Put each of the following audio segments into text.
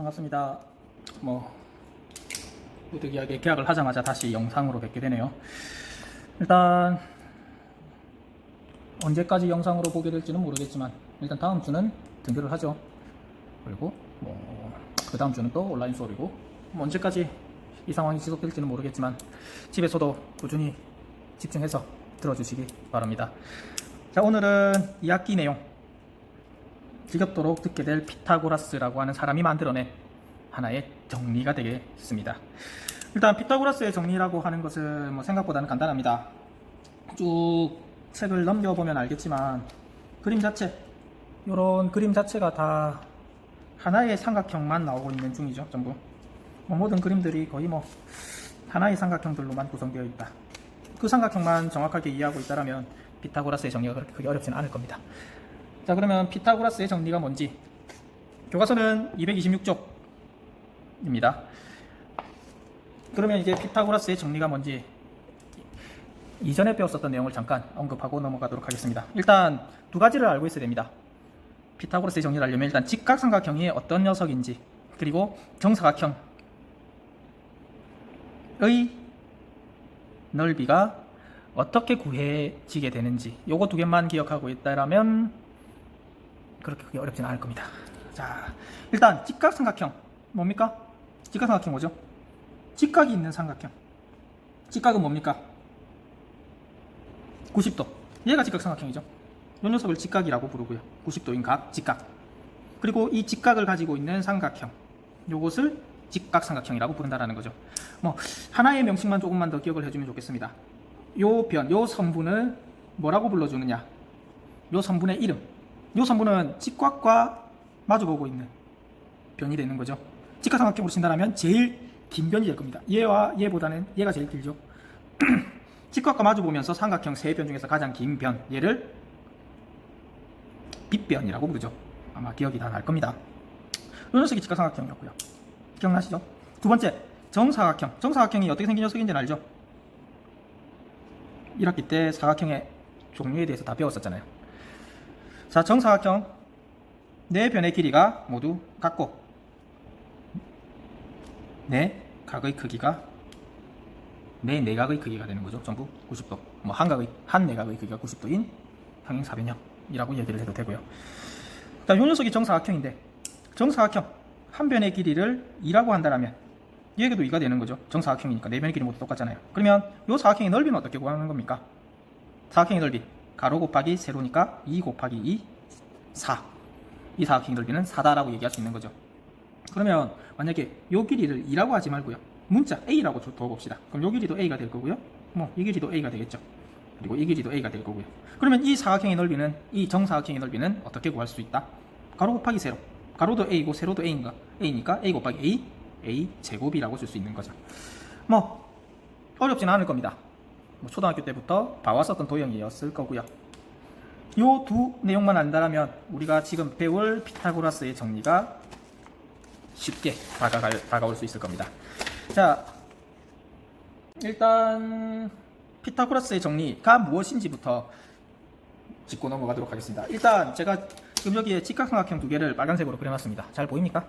반갑습니다. 부득이하게 계약을 하자마자 다시 영상으로 뵙게 되네요. 일단 언제까지 영상으로 보게 될지는 모르겠지만 일단 다음 주는 등교를 하죠. 그리고 그 다음 주는 또 온라인 수업이고 언제까지 이 상황이 지속될지는 모르겠지만 집에서도 꾸준히 집중해서 들어주시기 바랍니다. 자, 오늘은 2학기 내용, 지겹도록 듣게 될 피타고라스라고 하는 사람이 만들어낸 하나의 정리가 되겠습니다. 일단 피타고라스의 정리라고 하는 것은 생각보다는 간단합니다. 쭉 책을 넘겨보면 알겠지만 그림 자체, 이런 그림 자체가 다 하나의 삼각형만 나오고 있는 중이죠. 전부 모든 그림들이 거의 하나의 삼각형들로만 구성되어 있다. 그 삼각형만 정확하게 이해하고 있다면 피타고라스의 정리가 그렇게 크게 어렵지는 않을 겁니다. 자, 그러면 피타고라스의 정리가 뭔지, 교과서는 226쪽입니다. 그러면 이제 피타고라스의 정리가 뭔지 이전에 배웠었던 내용을 잠깐 언급하고 넘어가도록 하겠습니다. 일단 두 가지를 알고 있어야 됩니다. 피타고라스의 정리를 하려면 일단 직각삼각형이 어떤 녀석인지, 그리고 정사각형의 넓이가 어떻게 구해지게 되는지, 요거 두 개만 기억하고 있다면 그렇게 크게 어렵지는 않을 겁니다. 자, 일단 직각삼각형 뭡니까? 직각삼각형 뭐죠? 직각이 있는 삼각형. 직각은 뭡니까? 90도. 얘가 직각삼각형이죠. 이 녀석을 직각이라고 부르고요. 90도인 각, 직각. 그리고 이 직각을 가지고 있는 삼각형, 요것을 직각삼각형이라고 부른다라는 거죠. 하나의 명칭만 조금만 더 기억을 해주면 좋겠습니다. 요 변, 요 선분을 뭐라고 불러주느냐? 요 선분의 이름. 요 선분은 직각과 마주보고 있는 변이 되는 거죠. 직각삼각형으로 친다면 제일 긴 변이 될 겁니다. 얘와 얘보다는 얘가 제일 길죠. 직각과 마주보면서 삼각형 세 변 중에서 가장 긴 변, 얘를 빗변이라고 부르죠. 아마 기억이 다 날 겁니다. 이 녀석이 직각삼각형이었고요. 기억나시죠? 두 번째, 정사각형. 정사각형이 어떻게 생긴 녀석인지는 알죠? 1학기 때 사각형의 종류에 대해서 다 배웠었잖아요. 자, 정사각형 네 변의 길이가 모두 같고 네 각의 크기가 네 내각의 크기가 되는 거죠. 전부 90도. 한 내각의 크기가 90도인 평행사변형이라고 얘기를 해도 되고요. 자, 요 녀석이 정사각형인데, 정사각형 한 변의 길이를 2라고 한다면 얘에게도 2가 되는 거죠. 정사각형이니까 네 변의 길이 모두 똑같잖아요. 그러면 요 사각형의 넓이는 어떻게 구하는 겁니까? 사각형의 넓이 가로 곱하기 세로니까 2 곱하기 2 4. 이 사각형의 넓이는 4다라고 얘기할 수 있는 거죠. 그러면 만약에 요 길이를 2라고 하지 말고요, 문자 a라고 둬봅시다. 그럼 요 길이도 a가 될 거고요, 이 길이도 a가 되겠죠. 그리고 이 길이도 a가 될 거고요. 그러면 이 사각형의 넓이는, 이 정사각형의 넓이는 어떻게 구할 수 있다? 가로 곱하기 세로. 가로도 a고 세로도 a니까 a 곱하기 a 제곱이라고 쓸 수 있는 거죠. 어렵진 않을 겁니다. 초등학교 때부터 봐왔었던 도형이었을 거고요. 요 두 내용만 안다면 우리가 지금 배울 피타고라스의 정리가 쉽게 다가올 수 있을 겁니다. 자, 일단 피타고라스의 정리가 무엇인지부터 짚고 넘어가도록 하겠습니다. 일단 제가 지금 여기에 직각삼각형 두 개를 빨간색으로 그려놨습니다. 잘 보입니까?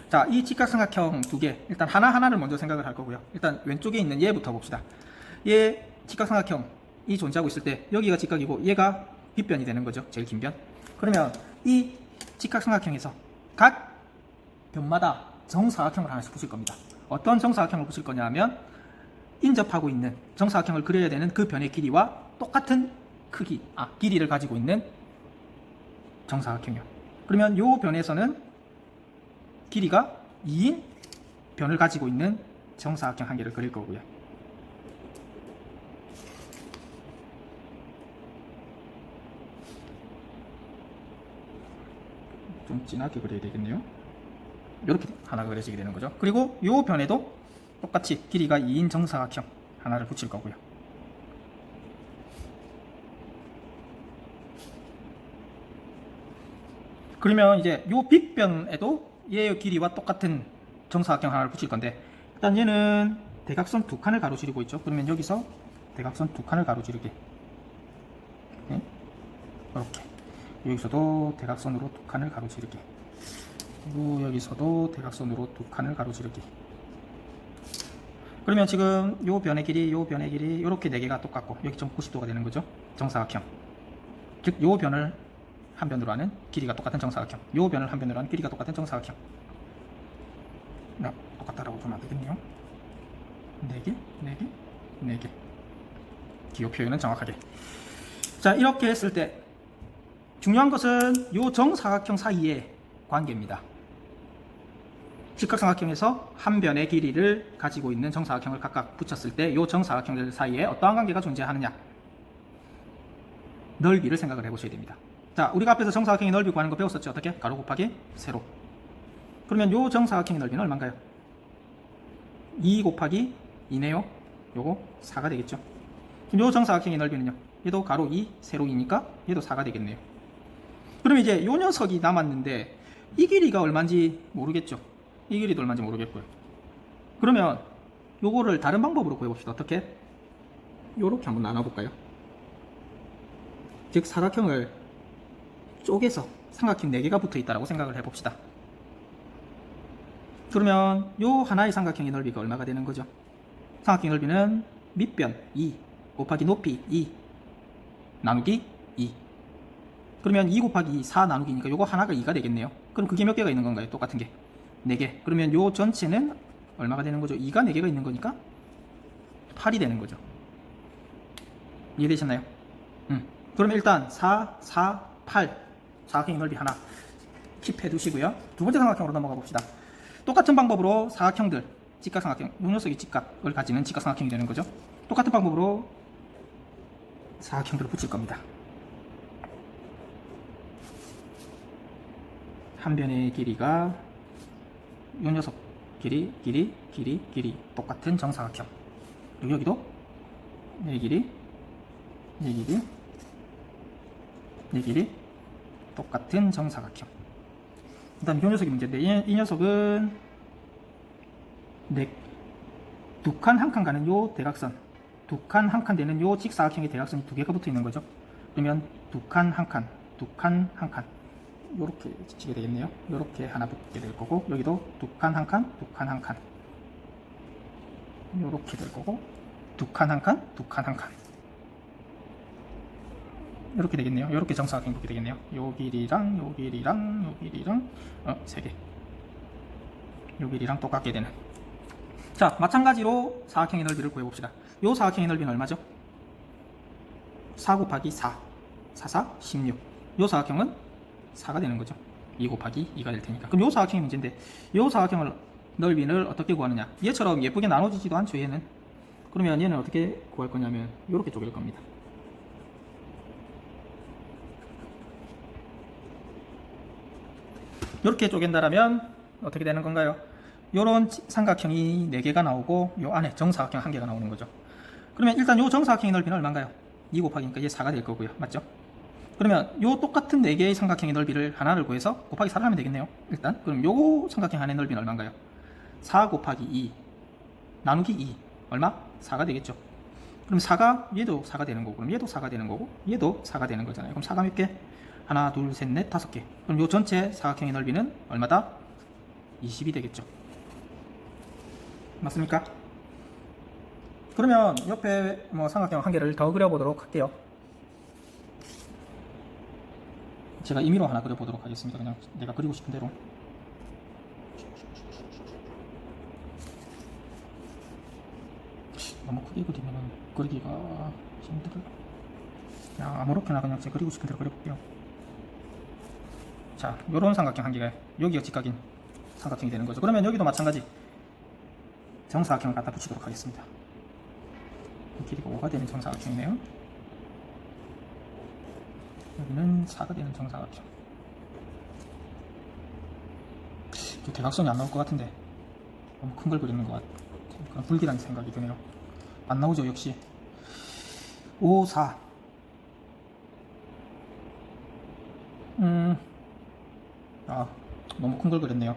자, 이 직각삼각형 두 개, 일단 하나하나를 먼저 생각을 할 거고요. 일단 왼쪽에 있는 얘부터 봅시다. 얘 직각삼각형이 존재하고 있을 때 여기가 직각이고 얘가 빗변이 되는 거죠. 제일 긴 변. 그러면 이 직각삼각형에서 각 변마다 정사각형을 하나씩 붙일 겁니다. 어떤 정사각형을 붙일 거냐 하면 인접하고 있는 정사각형을 그려야 되는 그 변의 길이와 똑같은 길이를 가지고 있는 정사각형이요. 그러면 이 변에서는 길이가 2인 변을 가지고 있는 정사각형 한 개를 그릴 거고요. 좀 진하게 그려야 되겠네요. 이렇게 하나가 그려지게 되는 거죠. 그리고 이 변에도 똑같이 길이가 2인 정사각형 하나를 붙일 거고요. 그러면 이제 이 빗변에도 얘의 길이와 똑같은 정사각형 하나를 붙일 건데, 일단 얘는 대각선 두 칸을 가로지르고 있죠. 그러면 여기서 대각선 두 칸을 가로지르게, 이렇게 여기서도 대각선으로 두 칸을 가로지르게, 그리고 여기서도 대각선으로 두 칸을 가로지르기. 그러면 지금 요 변의 길이, 요 변의 길이 이렇게 네 개가 똑같고 여기 좀 90도가 되는 거죠. 정사각형. 즉 요 변을 한 변으로 하는 길이가 똑같은 정사각형. 요 변을 한 변으로 하는 길이가 똑같은 정사각형. 똑같다라고 보면 안 되겠네요. 4개, 4개, 4개. 기호 표현은 정확하게. 자, 이렇게 했을 때 중요한 것은 요 정사각형 사이의 관계입니다. 직각삼각형에서 한 변의 길이를 가지고 있는 정사각형을 각각 붙였을 때 이 정사각형들 사이에 어떠한 관계가 존재하느냐, 넓이를 생각을 해보셔야 됩니다. 자, 우리가 앞에서 정사각형의 넓이 구하는 거 배웠었죠. 어떻게? 가로 곱하기 세로. 그러면 이 정사각형의 넓이는 얼마인가요? 2 곱하기 2네요. 요거 4가 되겠죠. 그럼 이 정사각형의 넓이는요, 얘도 가로 2, 세로 2니까 얘도 4가 되겠네요. 그럼 이제 요 녀석이 남았는데 이 길이가 얼마인지 모르겠죠. 이 길이도 얼마인지 모르겠고요. 그러면 요거를 다른 방법으로 구해봅시다. 어떻게? 요렇게 한번 나눠볼까요? 즉 사각형을 쪼개서 삼각형 4개가 붙어 있다고 생각을 해봅시다. 그러면 요 하나의 삼각형의 넓이가 얼마가 되는 거죠? 삼각형의 넓이는 밑변 2 곱하기 높이 2 나누기 2. 그러면 2 곱하기 4 나누기니까 요거 하나가 2가 되겠네요. 그럼 그게 몇 개가 있는 건가요? 똑같은 게 4개. 그러면 요 전체는 얼마가 되는 거죠? 2가 4개가 있는 거니까 8이 되는 거죠. 이해되셨나요? 그러면 일단 4, 4, 8 사각형의 넓이 하나 킵해 두시고요. 두 번째 삼각형으로 넘어가 봅시다. 똑같은 방법으로 사각형들, 직각삼각형, 요 녀석이 직각을 가지는 직각삼각형이 되는 거죠. 똑같은 방법으로 사각형들을 붙일 겁니다. 한 변의 길이가 요 녀석 길이 똑같은 정사각형. 그리고 여기도 이 길이 똑같은 정사각형. 일단 이 녀석이 문제인데 이 녀석은 두 칸 한 칸 가는 요 대각선, 두 칸 한 칸 되는 요 직사각형의 대각선이 두 개가 붙어 있는 거죠. 그러면 두 칸 한 칸, 두 칸 한 칸 요렇게 지게 되겠네요. 요렇게 하나 붙게 될 거고, 여기도 두 칸 한 칸, 두 칸 한 칸 요렇게 될 거고, 두 칸 한 칸, 두 칸 한 칸 이렇게 되겠네요. 이렇게 정사각형이 붙게 되겠네요. 요 길이랑 3개. 요 길이랑 똑같게 되는. 자, 마찬가지로 사각형의 넓이를 구해봅시다. 요 사각형의 넓이는 얼마죠? 4 곱하기 4, 4, 16. 요 사각형은 4가 되는 거죠. 2 곱하기 2가 될 테니까. 그럼 요 사각형이 문제인데, 요 사각형을 넓이를 어떻게 구하느냐? 얘처럼 예쁘게 나눠지지도 않죠, 얘는. 그러면 얘는 어떻게 구할 거냐면 요렇게 쪼갤 겁니다. 이렇게 쪼갠다라면 어떻게 되는 건가요? 요런 삼각형이 4개가 나오고 요 안에 정사각형 1개가 나오는 거죠. 그러면 일단 요 정사각형의 넓이는 얼마인가요? 2 곱하기니까 얘 4가 될 거고요. 맞죠? 그러면 요 똑같은 4개의 삼각형의 넓이를 하나를 구해서 곱하기 4를 하면 되겠네요. 일단 그럼 요 삼각형 안의 넓이는 얼마인가요? 4 곱하기 2 나누기 2 얼마? 4가 되겠죠. 그럼 4가 얘도 4가 되는 거고, 그럼 얘도 4가 되는 거고, 얘도 4가 되는 거잖아요. 그럼 4가 몇 개? 하나, 둘, 셋, 넷, 5개. 그럼 요 전체 사각형의 넓이는 얼마다? 20이 되겠죠. 맞습니까? 그러면 옆에 삼각형 1개를 더 그려보도록 할게요. 제가 임의로 하나 그려보도록 하겠습니다. 그냥 내가 그리고 싶은 대로. 너무 크게 그리면 그리기가 힘들어요. 그냥 아무렇게나 그냥 제가 그리고 싶은 대로 그려볼게요. 자, 요런 삼각형 1개가 여기가 직각인 삼각형이 되는 거죠. 그러면 여기도 마찬가지 정사각형을 갖다 붙이도록 하겠습니다. 길이가 5가 되는 정사각형이네요. 여기는 4가 되는 정사각형. 대각선이 안 나올 것 같은데 너무 큰 걸 그리는 것 같아요. 그런 불길한 생각이 드네요. 안 나오죠, 역시. 5, 4. 너무 큰 걸 그렸네요.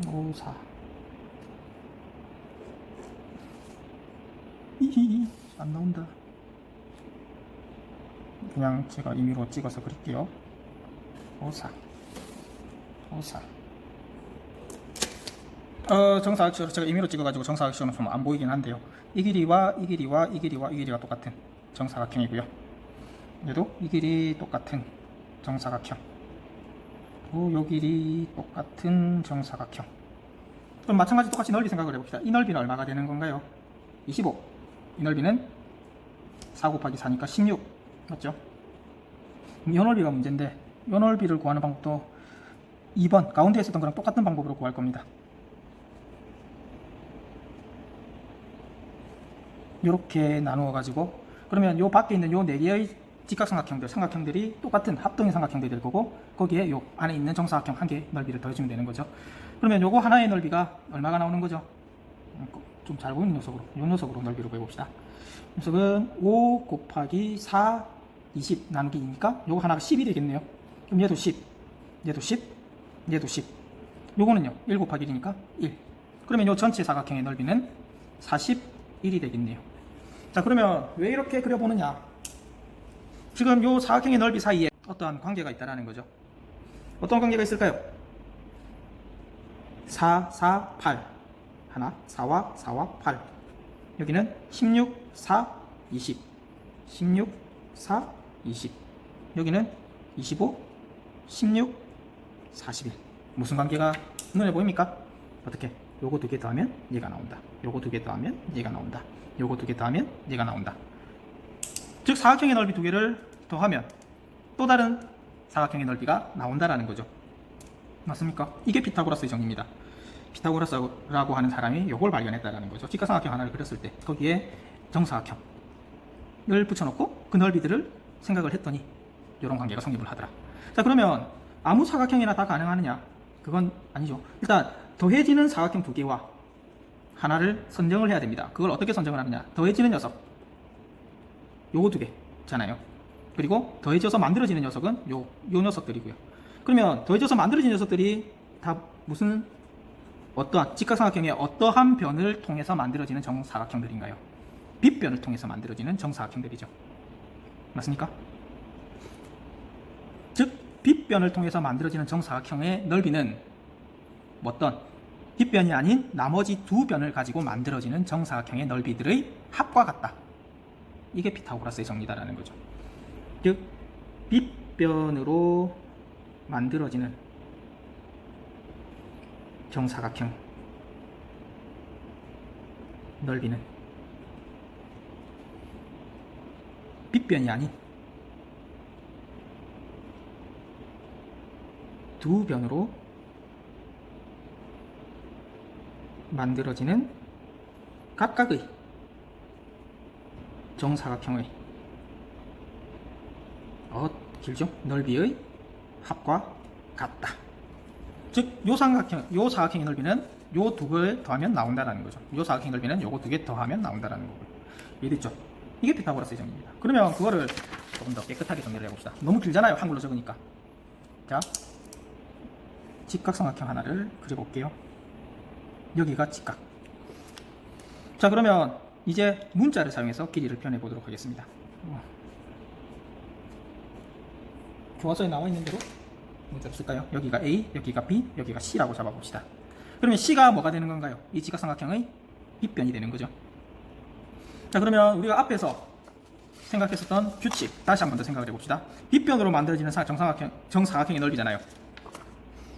5, 4. 안 나온다. 그냥 제가 임의로 찍어서 그릴게요. 54 정사각형으로 제가 임의로 찍어가지고 정사각형은 좀 안 보이긴 한데요. 이 길이와 이 길이와 이 길이와 이 길이가 똑같은 정사각형이고요. 얘도 이 길이 똑같은 정사각형. 또 요 길이 똑같은 정사각형. 그럼 마찬가지 똑같이 넓이 생각을 해봅시다. 이 넓이는 얼마가 되는 건가요? 25. 이 넓이는 4 곱하기 4니까 16. 맞죠? 이 넓이가 문제인데 이 넓이를 구하는 방법도 2번 가운데 있었던 거랑 똑같은 방법으로 구할 겁니다. 이렇게 나누어 가지고 그러면 요 밖에 있는 요 4개의 직각삼각형들, 삼각형들이 똑같은 합동의 삼각형들이 될 거고 거기에 요 안에 있는 정사각형 한 개 넓이를 더해주면 되는 거죠. 그러면 요거 하나의 넓이가 얼마가 나오는 거죠? 좀 잘 보이는 녀석으로, 요 녀석으로 넓이를 구해봅시다. 녀석은 5 곱하기 4, 20 나누기 2니까 요거 하나가 10이 되겠네요. 그럼 얘도 10, 얘도 10, 얘도 10. 요거는요 1 곱하기 1이니까 1. 그러면 요 전체 사각형의 넓이는 41이 되겠네요. 자, 그러면 왜 이렇게 그려보느냐? 지금 요 사각형의 넓이 사이에 어떠한 관계가 있다라는 거죠. 어떤 관계가 있을까요? 4, 4, 8 하나, 4와 4와 8. 여기는 16, 4, 20 16, 4, 20 여기는 25, 16, 41. 무슨 관계가 눈에 보입니까? 어떻게? 요거 두 개 더하면 얘가 나온다. 요거 두 개 더하면 얘가 나온다. 요거 두 개 더하면 얘가 나온다. 즉 사각형의 넓이 두 개를 더하면 또 다른 사각형의 넓이가 나온다라는 거죠. 맞습니까? 이게 피타고라스의 정리입니다. 피타고라스라고 하는 사람이 요걸 발견했다라는 거죠. 직각삼각형 하나를 그렸을 때 거기에 정사각형을 붙여놓고 그 넓이들을 생각을 했더니 이런 관계가 성립을 하더라. 자, 그러면 아무 사각형이나 다 가능하느냐? 그건 아니죠. 일단 더해지는 사각형 두 개와 하나를 선정을 해야 됩니다. 그걸 어떻게 선정을 하느냐? 더해지는 녀석 요거 두 개잖아요. 그리고 더해져서 만들어지는 녀석은 요 녀석들이고요. 그러면 더해져서 만들어진 녀석들이 다 무슨 어떠한 직각삼각형의 어떠한 변을 통해서 만들어지는 정사각형들인가요? 빗변을 통해서 만들어지는 정사각형들이죠. 맞습니까? 즉 빗변을 통해서 만들어지는 정사각형의 넓이는 어떤 빗변이 아닌 나머지 두 변을 가지고 만들어지는 정사각형의 넓이들의 합과 같다. 이게 피타고라스의 정리다라는 거죠. 즉 빗변으로 만들어지는 정사각형 넓이는 빗변이 아닌 두 변으로 만들어지는 각각의 정사각형의 길죠? 넓이의 합과 같다. 즉, 요 사각형의 넓이는 요 두 개 더하면 나온다라는 거죠. 요 사각형의 넓이는 요거 두 개 더하면 나온다라는 거고요. 이해됐죠? 이게 피타고라스의 정리입니다. 그러면 그거를 조금 더 깨끗하게 정리를 해봅시다. 너무 길잖아요, 한글로 적으니까. 자, 직각삼각형 하나를 그려볼게요. 여기가 직각. 자, 그러면 이제 문자를 사용해서 길이를 표현해 보도록 하겠습니다. 교과서에 나와 있는 대로 문자를 쓸까요? 여기가 A, 여기가 B, 여기가 C라고 잡아봅시다. 그러면 C가 뭐가 되는 건가요? 이 직각삼각형의 빗변이 되는 거죠. 자, 그러면 우리가 앞에서 생각했었던 규칙 다시 한 번 더 생각을 해봅시다. 빗변으로 만들어지는 정사각형의 넓이잖아요.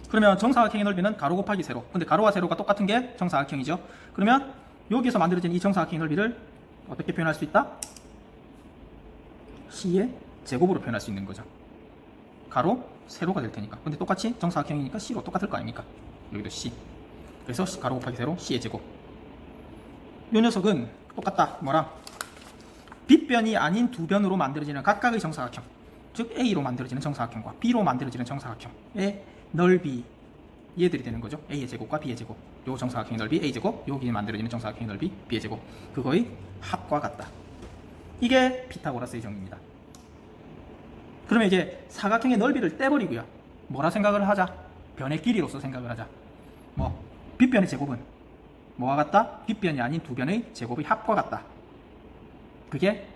그러면 정사각형의 넓이는 가로 곱하기 세로. 근데 가로와 세로가 똑같은 게 정사각형이죠. 그러면 여기에서 만들어진 이 정사각형의 넓이를 어떻게 표현할 수 있다? C의 제곱으로 표현할 수 있는 거죠. 가로, 세로가 될 테니까. 근데 똑같이 정사각형이니까 C로 똑같을 거 아닙니까? 여기도 C. 그래서 가로 곱하기 세로 C의 제곱. 이 녀석은 똑같다. 뭐랑? 빗변이 아닌 두 변으로 만들어지는 각각의 정사각형. 즉 A로 만들어지는 정사각형과 B로 만들어지는 정사각형의 넓이. 얘들이 되는 거죠. A의 제곱과 B의 제곱. 요 정사각형의 넓이 A 제곱, 여기 만들어지는 정사각형의 넓이 B의 제곱. 그거의 합과 같다. 이게 피타고라스의 정리입니다. 그러면 이제 사각형의 넓이를 떼버리고요. 뭐라 생각을 하자? 변의 길이로서 생각을 하자. 빗변의 제곱은 뭐와 같다? 빗변이 아닌 두 변의 제곱의 합과 같다. 그게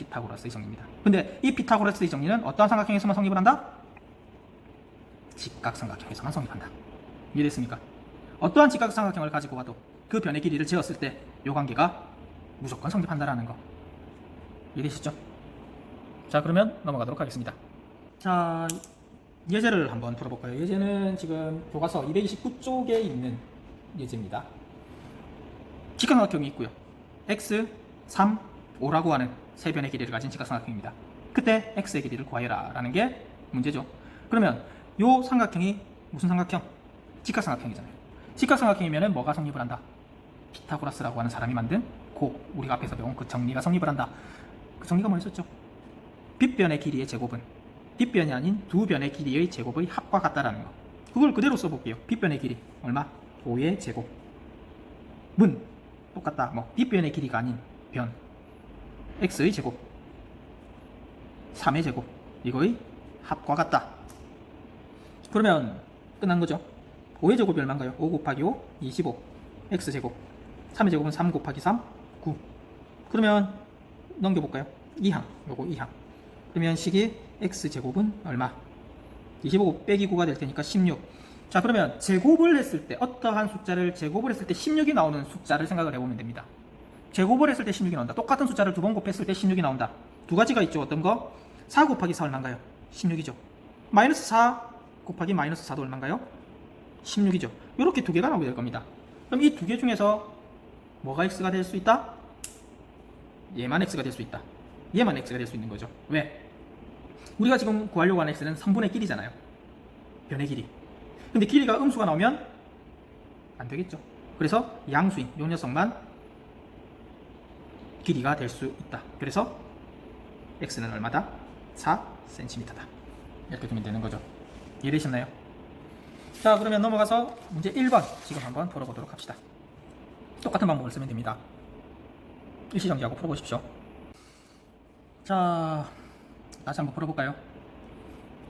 피타고라스의 정리입니다. 근데 이 피타고라스의 정리는 어떠한 삼각형에서만 성립을 한다? 직각삼각형에서만 성립한다. 이해됐습니까? 어떠한 직각삼각형을 가지고 와도 그 변의 길이를 재었을 때 이 관계가 무조건 성립한다라는 거. 이해되시죠? 자, 그러면 넘어가도록 하겠습니다. 자, 예제를 한번 풀어볼까요? 예제는 지금 교과서 229쪽에 있는 예제입니다. 직각삼각형이 있고요. x, 3, 5라고 하는 세 변의 길이를 가진 직각삼각형입니다. 그때 x의 길이를 구하여라 라는 게 문제죠. 그러면 이 삼각형이 무슨 삼각형? 직각삼각형이잖아요. 직각삼각형이면 뭐가 성립을 한다? 피타고라스라고 하는 사람이 만든 우리가 앞에서 배운 그 정리가 성립을 한다. 그 정리가 뭐였었죠? 빗변의 길이의 제곱은 빗변이 아닌 두 변의 길이의 제곱의 합과 같다라는 거. 그걸 그대로 써볼게요. 빗변의 길이 얼마? 5의 제곱. 문 똑같다. 뭐 빗변의 길이가 아닌 변 x의 제곱 3의 제곱 이거의 합과 같다. 그러면 끝난 거죠. 5의 제곱이 얼마인가요? 5 곱하기 5 25 x제곱 3의 제곱은 3 곱하기 3 9. 그러면 넘겨볼까요? 2항 요거 2항. 그러면 식이 x제곱은 얼마? 25 빼기 9가 될 테니까 16. 자, 그러면 제곱을 했을 때 어떠한 숫자를 제곱을 했을 때 16이 나오는 숫자를 생각을 해보면 됩니다. 제곱을 했을 때 16이 나온다. 똑같은 숫자를 두 번 곱했을 때 16이 나온다. 두 가지가 있죠. 어떤 거? 4 곱하기 4 얼마인가요? 16이죠. 마이너스 4 곱하기 마이너스 4도 얼마인가요? 16이죠. 이렇게 두 개가 나오게 될 겁니다. 그럼 이 두 개 중에서 뭐가 x가 될 수 있다? 얘만 x가 될 수 있다. 얘만 x가 될 수 있는 거죠. 왜? 우리가 지금 구하려고 하는 x는 3분의 길이잖아요. 변의 길이. 근데 길이가 음수가 나오면 안 되겠죠. 그래서 양수인 요 녀석만 길이가 될 수 있다. 그래서 x는 얼마다? 4cm다. 이렇게 두면 되는 거죠. 이해되셨나요? 자, 그러면 넘어가서 문제 1번 지금 한번 풀어보도록 합시다. 똑같은 방법을 쓰면 됩니다. 일시정지하고 풀어보십시오. 자, 다시 한번 풀어볼까요?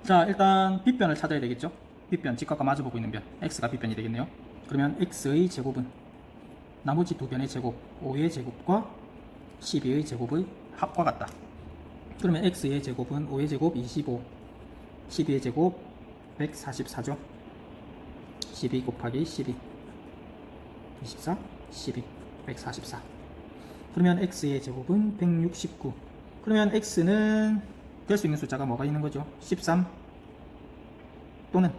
자, 일단 빗변을 찾아야 되겠죠. 빗변, 직각과 마주보고 있는 변 x가 빗변이 되겠네요. 그러면 x의 제곱은 나머지 두 변의 제곱 5의 제곱과 12의 제곱의 합과 같다. 그러면 x의 제곱은 5의 제곱 25 12의 제곱 144죠. 12 곱하기 12 24 12 144. 그러면 x의 제곱은 169. 그러면 x는 될 수 있는 숫자가 뭐가 있는 거죠? 13 또는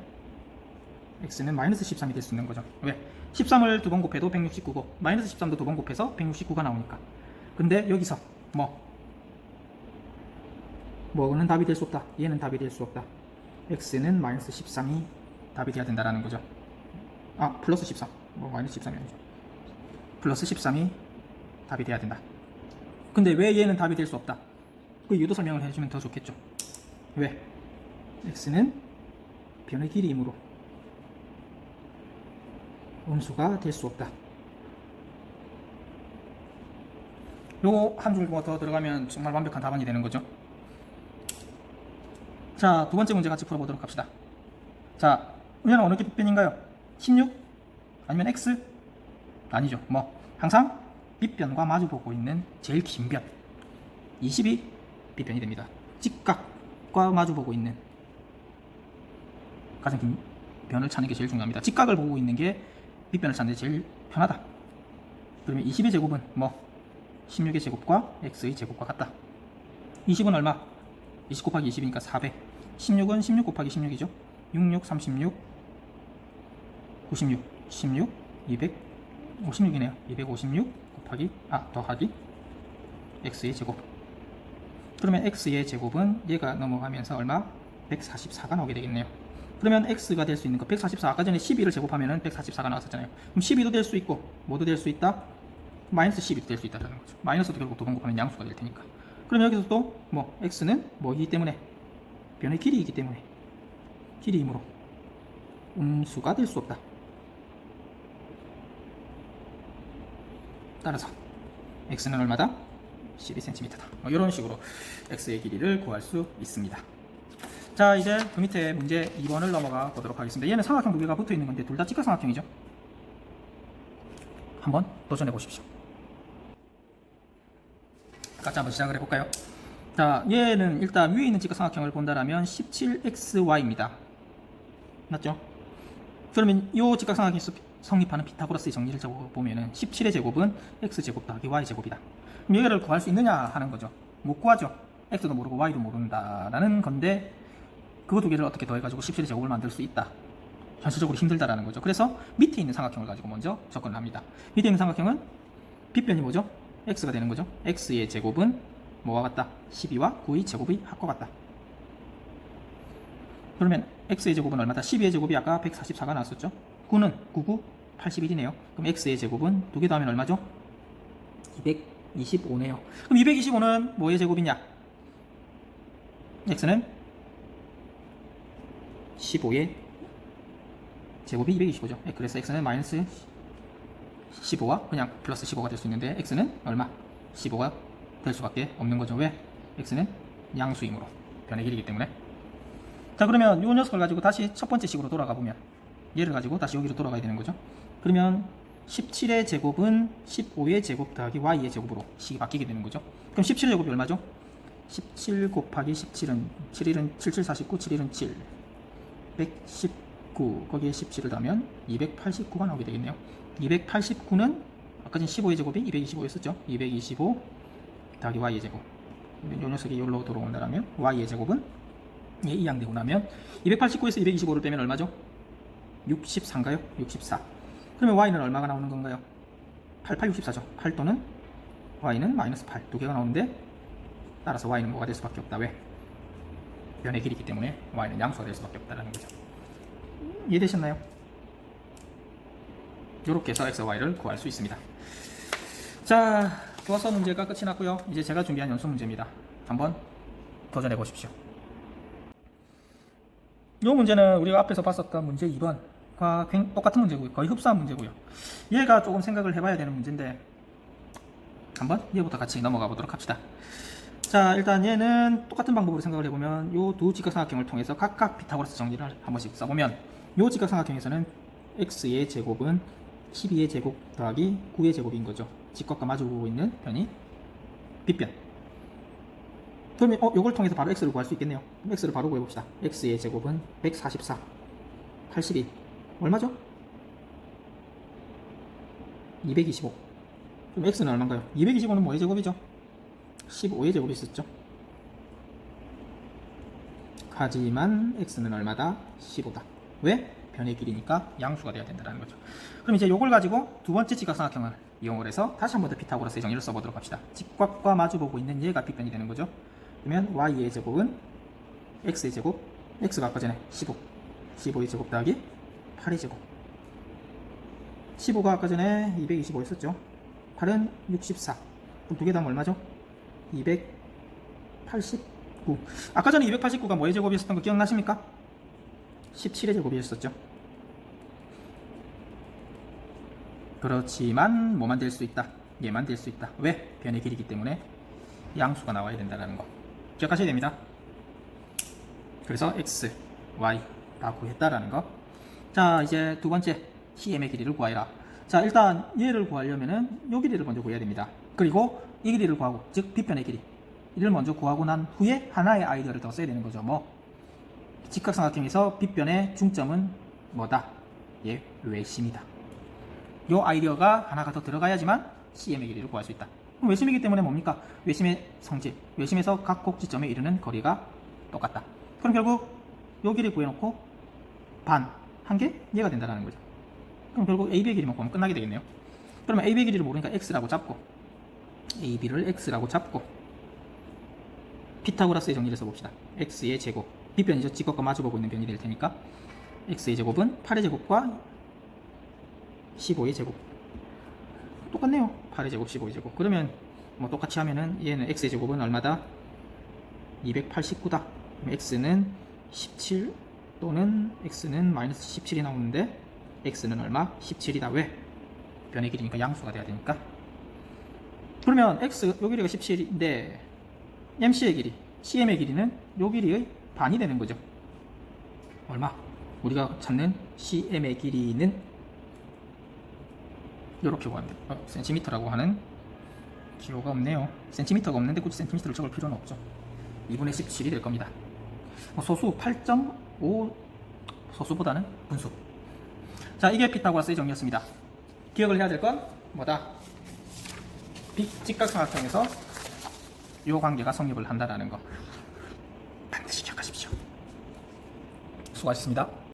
x는 마이너스 13이 될 수 있는 거죠. 왜? 13을 두 번 곱해도 169고 마이너스 13도 두 번 곱해서 169가 나오니까. 근데 여기서 뭐는 답이 될 수 없다. 얘는 답이 될 수 없다. x는 마이너스 13이 답이 돼야 된다라는 거죠. 아, 플러스 13. 마이너스 13이 아니죠. 플러스 13이 답이 돼야 된다. 근데 왜 얘는 답이 될 수 없다? 그 이유도 설명을 해주면 더 좋겠죠. 왜? x는 변의 길이이므로 음수가 될 수 없다. 요거 한 줄 더 들어가면 정말 완벽한 답안이 되는 거죠. 자, 두 번째 문제 같이 풀어보도록 합시다. 자, 은연은 어느 게 빗변인가요? 16? 아니면 x? 아니죠. 항상 빗변과 마주보고 있는 제일 긴 변 20이 빗변이 됩니다. 직각과 마주보고 있는 가장 긴 변을 찾는 게 제일 중요합니다. 직각을 보고 있는 게 빗변을 찾는 게 제일 편하다. 그러면 20의 제곱은 16의 제곱과 x의 제곱과 같다. 20은 얼마? 20 곱하기 20이니까 400. 16은 16 곱하기 16이죠. 66, 36, 96, 16, 256이네요. 256 곱하기, 더하기 x의 제곱. 그러면 x의 제곱은 얘가 넘어가면서 얼마? 144가 나오게 되겠네요. 그러면 x가 될 수 있는 거 144. 아까 전에 12를 제곱하면은 144가 나왔었잖아요. 그럼 12도 될 수 있고 뭐도 될 수 있다? 마이너스 12도 될 수 있다는 거죠. 마이너스도 결국 두 번 곱하면 양수가 될 테니까. 그럼 여기서 또 x는 뭐이기 때문에? 변의 길이이기 때문에 길이이므로 음수가 될 수 없다. 따라서 x는 얼마다? 12cm다. 이런 식으로 x의 길이를 구할 수 있습니다. 자, 이제 그 밑에 문제 2번을 넘어가 보도록 하겠습니다. 얘는 삼각형 두 개가 붙어 있는 건데 둘 다 직각삼각형이죠. 한번 도전해 보십시오. 같이 한번 시작을 해볼까요? 자, 얘는 일단 위에 있는 직각삼각형을 본다라면 17xy입니다. 맞죠? 그러면 이 직각삼각형에서 성립하는 피타고라스의 정리를 보면은 17의 제곱은 x제곱 더하기 y제곱이다. 그럼 얘를 구할 수 있느냐 하는 거죠. 못 구하죠. x도 모르고 y도 모른다라는 건데 그거 두 개를 어떻게 더해가지고 17의 제곱을 만들 수 있다. 현실적으로 힘들다라는 거죠. 그래서 밑에 있는 삼각형을 가지고 먼저 접근을 합니다. 밑에 있는 삼각형은 빗변이 뭐죠? x가 되는 거죠. x의 제곱은 뭐와 같다? 12와 9의 제곱이 합과 같다. 그러면 x의 제곱은 얼마다? 12의 제곱이 아까 144가 나왔었죠. 9는 99, 81이네요. 그럼 x의 제곱은 두 개 더하면 얼마죠? 225네요. 그럼 225는 뭐의 제곱이냐? x는 15의 제곱이 225죠. 그래서 x는 마이너스 15와 그냥 플러스 15가 될 수 있는데 x는 얼마? 15가 될 수밖에 없는 거죠. 왜? x는 양수이므로 변의 길이기 때문에. 자, 그러면 이 녀석을 가지고 다시 첫 번째 식으로 돌아가 보면 얘를 가지고 다시 여기로 돌아가야 되는 거죠. 그러면 17의 제곱은 15의 제곱 더하기 y의 제곱으로 식이 바뀌게 되는 거죠. 그럼 17의 제곱이 얼마죠? 17 곱하기 17은 7일은 77, 49, 7일은 7 119 거기에 17을 더하면 289가 나오게 되겠네요. 289는 아까 전 15의 제곱이 225였었죠. 225 더하기 y의 제곱. 이 녀석이 여기로 돌아온다면 y의 제곱은 이항되고 나면 289에서 225를 빼면 얼마죠? 64인가요? 64. 그러면 y는 얼마가 나오는 건가요? 88, 64죠. 8 또는 y는 마이너스 8 두 개가 나오는데 따라서 y는 뭐가 될 수밖에 없다. 왜? 변의 길이기 때문에 y는 양수가 될 수밖에 없다는 거죠. 이해되셨나요? 이렇게 해서 x와 y를 구할 수 있습니다. 자, 교과서 문제가 끝이 났고요. 이제 제가 준비한 연습 문제입니다. 한번 도전해 보십시오. 이 문제는 우리가 앞에서 봤었던 문제 2번과 똑같은 문제고요. 거의 흡사한 문제고요. 얘가 조금 생각을 해봐야 되는 문제인데 한번 얘부터 같이 넘어가 보도록 합시다. 자, 일단 얘는 똑같은 방법으로 생각을 해보면 이 두 직각삼각형을 통해서 각각 피타고라스 정리를 한 번씩 써보면 이 직각삼각형에서는 x의 제곱은 12의 제곱 더하기 9의 제곱인 거죠. 직각과 마주보고 있는 변이 빗변. 그러면 이걸 통해서 바로 x를 구할 수 있겠네요. x를 바로 구해봅시다. x의 제곱은 144 82 얼마죠? 225. 그럼 x는 얼마인가요? 225는 뭐의 제곱이죠? 15의 제곱이 있었죠. 하지만 x는 얼마다? 15다. 왜? 변의 길이니까 양수가 돼야 된다는 거죠. 그럼 이제 이걸 가지고 두 번째 직각삼각형을 이용을 해서 다시 한 번 더 피타고라스의 정리를 써보도록 합시다. 직각과 마주보고 있는 얘가 빗변이 되는 거죠. 그러면 y의 제곱은 x의 제곱, x가 아까 전에 15, 15의 제곱 더하기 8의 제곱. 15가 아까 전에 225였었죠. 8은 64. 그럼 두 개 다음 얼마죠? 289. 아까 전에 289가 뭐의 제곱이었던 거 기억나십니까? 17의 제곱이었었죠. 그렇지만 뭐만 될 수 있다? 얘만 될 수 있다. 왜? 변의 길이기 때문에 양수가 나와야 된다는 거 기억하셔야 됩니다. 그래서 x, y 다 구했다라는 거. 자, 이제 두 번째 CM의 길이를 구하여라. 자, 일단 얘를 구하려면은 요 길이를 먼저 구해야 됩니다. 그리고 이 길이를 구하고, 즉 빗변의 길이 이를 먼저 구하고 난 후에 하나의 아이디어를 더 써야 되는 거죠. 뭐 직각삼각형에서 빗변의 중점은 뭐다? 예, 외심이다. 요 아이디어가 하나가 더 들어가야지만 CM의 길이를 구할 수 있다. 그럼 외심이기 때문에 뭡니까? 외심의 성질, 외심에서 각 꼭지점에 이르는 거리가 똑같다. 그럼 결국 요 길이 구해놓고 반, 한 개? 얘가 된다는 거죠. 그럼 결국 AB의 길이만 구하면 끝나게 되겠네요. 그러면 AB의 길이를 모르니까 X라고 잡고 AB를 X라고 잡고 피타고라스의 정리를 써봅시다. X의 제곱, 빗변이죠. 직각과 마주보고 있는 변이 될 테니까 X의 제곱은 8의 제곱과 15의 제곱 똑같네요. 8의 제곱, 15의 제곱. 그러면 뭐 똑같이 하면은 얘는 x의 제곱은 얼마다? 289다. x는 17 또는 x는 마이너스 17이 나오는데 x는 얼마? 17이다. 왜? 변의 길이니까 양수가 돼야 되니까. 그러면 x 요 길이가 17인데 mc의 길이, cm의 길이는 요 길이의 반이 되는 거죠. 얼마? 우리가 찾는 cm의 길이는 이렇게 구하면 돼요. 센티미터라고 하는 기호가 없네요. 센티미터가 없는데 굳이 센티미터를 적을 필요는 없죠. 2분의 17이 될 겁니다. 소수 8.5 소수보다는 분수. 자, 이게 피타고라스의 정리였습니다. 기억을 해야 될 건 뭐다? 직각삼각형에서 이 관계가 성립을 한다라는 거 반드시 기억하십시오. 수고하셨습니다.